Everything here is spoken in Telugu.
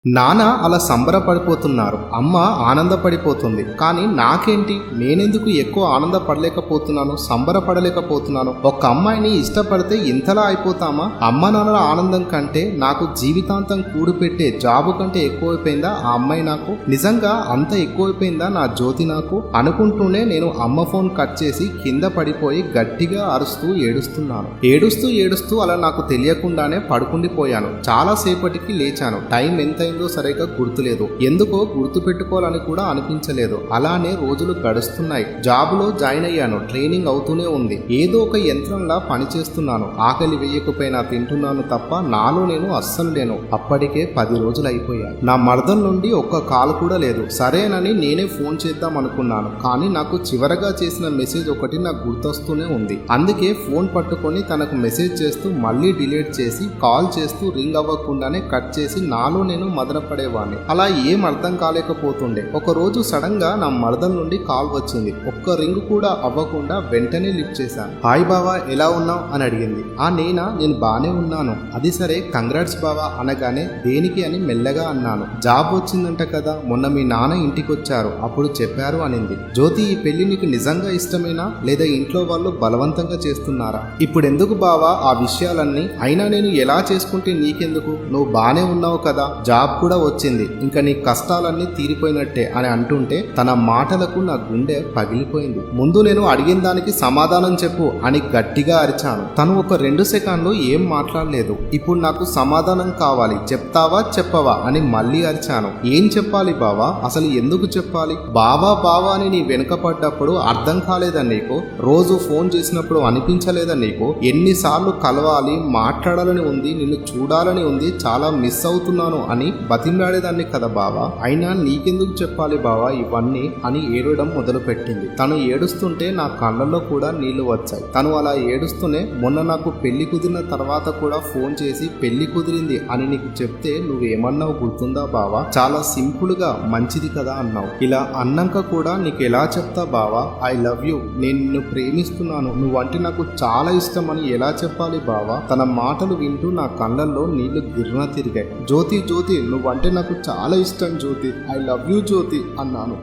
నాన్న అలా సంబరపడిపోతున్నారు, అమ్మ ఆనందపడిపోతుంది. కానీ నాకేంటి, నేనెందుకు ఎక్కువ ఆనందపడలేకపోతున్నాను, సంబరపడలేకపోతున్నాను? ఒక అమ్మాయిని ఇష్టపడితే ఇంతలా అయిపోతామా? అమ్మ నాన్నల ఆనందం కంటే నాకు జీవితాంతం కూడిపెట్టే జాబు కంటే ఎక్కువైపోయిందా ఆ అమ్మాయి నాకు? నిజంగా అంత ఎక్కువైపోయిందా నా జ్యోతి నాకు? అనుకుంటూనే నేను అమ్మ ఫోన్ కట్ చేసి కింద పడిపోయి గట్టిగా అరుస్తూ ఏడుస్తున్నాను. ఏడుస్తూ అలా నాకు తెలియకుండానే పడుకుండిపోయాను. చాలా సేపటికి లేచాను. టైం ఎంత సరిగ్గా గుర్తులేదు, ఎందుకో గుర్తు పెట్టుకోవాలని కూడా అనిపించలేదు. అలానే రోజులు గడుస్తున్నాయి. జాబులో జాయిన్ అయ్యాను. ట్రైనింగ్ అవుతూనే ఉంది. ఏదో ఒక యంత్రంలా పనిచేస్తున్నాను. ఆకలి వేయకపోయినా తింటున్నాను తప్ప నాలో నేను అస్సలు లేను. అప్పటికే 10 రోజులు అయిపోయాయి. నా మర్దం నుండి ఒక్క కాల్ కూడా లేదు. సరేనని నేనే ఫోన్ చేద్దాం అనుకున్నాను. కానీ నాకు చివరగా చేసిన మెసేజ్ ఒకటి నాకు గుర్తొస్తూనే ఉంది. అందుకే ఫోన్ పట్టుకొని తనకు మెసేజ్ చేస్తూ మళ్ళీ డిలీట్ చేసి కాల్ చేస్తూ రింగ్ అవ్వకుండానే కట్ చేసి నాలో నేను మదనపడేవాడిని. అలా ఏం అర్థం కాలేకపోతుండే. ఒక రోజు సడన్ గా నా మర్దం నుండి కాల్ వచ్చింది. ఒక్క రింగ్ కూడా అవ్వకుండా వెంటనే లిఫ్ట్ చేశాను. హాయ్ బావా, ఎలా ఉన్నావు అని అడిగింది. నేను బానే ఉన్నాను. అది సరే, కంగ్రాట్స్ బావా అనగానే దేనికి అని మెల్లగా అన్నాను. జాబ్ వచ్చిందంట కదా, మొన్న మీ నాన్న ఇంటికి వచ్చారు, అప్పుడు చెప్పారు అనింది. జ్యోతి, ఈ పెళ్లి నీకు నిజంగా ఇష్టమేనా, లేదా ఇంట్లో వాళ్ళు బలవంతంగా చేస్తున్నారా? ఇప్పుడు ఎందుకు బావా ఆ విషయాలన్నీ? అయినా నేను ఎలా చేసుకుంటే నీకెందుకు, నువ్వు బానే ఉన్నావు కదా, జాబ్ కూడా వచ్చింది, ఇంకా నీ కష్టాలన్నీ తీరిపోయినట్టే అని అంటుంటే తన మాటలకు నా గుండె పగిలిపోయింది. ముందు నేను అడిగిన దానికి సమాధానం చెప్పు అని గట్టిగా అరిచాను. తను ఒక 2 సెకండ్లు ఏం మాట్లాడలేదు. ఇప్పుడు నాకు సమాధానం కావాలి, చెప్తావా చెప్పవా అని మళ్ళీ అరిచాను. ఏం చెప్పాలి బావా, అసలు ఎందుకు చెప్పాలి? బావా అని నీ వెనుకపడ్డప్పుడు అర్థం కాలేదా నీకు? రోజు ఫోన్ చేసినప్పుడు అనిపించలేదా నీకు? ఎన్నిసార్లు కలవాలి, మాట్లాడాలని ఉంది, నిన్ను చూడాలని ఉంది, చాలా మిస్ అవుతున్నాను అని బతిమలాడేదాన్ని కదా బావా. అయినా నీకెందుకు చెప్పాలి బావా ఇవన్నీ అని ఏడవడం మొదలు పెట్టింది. తను ఏడుస్తుంటే నా కళ్ళల్లో కూడా నీళ్లు వచ్చాయి. తను అలా ఏడుస్తూనే, మొన్న నాకు పెళ్లి కుదిరిన తర్వాత కూడా ఫోన్ చేసి పెళ్లి కుదిరింది అని నీకు చెప్తే నువ్వేమన్నావు గుర్తుందా బావా? చాలా సింపుల్ గా మంచిది కదా అన్నావు. ఇలా అన్నాక కూడా నీకు ఎలా చెప్తా బావా? ఐ లవ్ యూ, నేను నిన్ను ప్రేమిస్తున్నాను, నువ్వంటే నాకు చాలా ఇష్టం అని ఎలా చెప్పాలి బావా? తన మాటలు వింటూ నా కళ్ళల్లో నీళ్లు గిర్న తిరిగాయి. జ్యోతి, నువ్వంటే నాకు చాలా ఇష్టం జ్యోతి, ఐ లవ్ యూ జ్యోతి అన్నాను.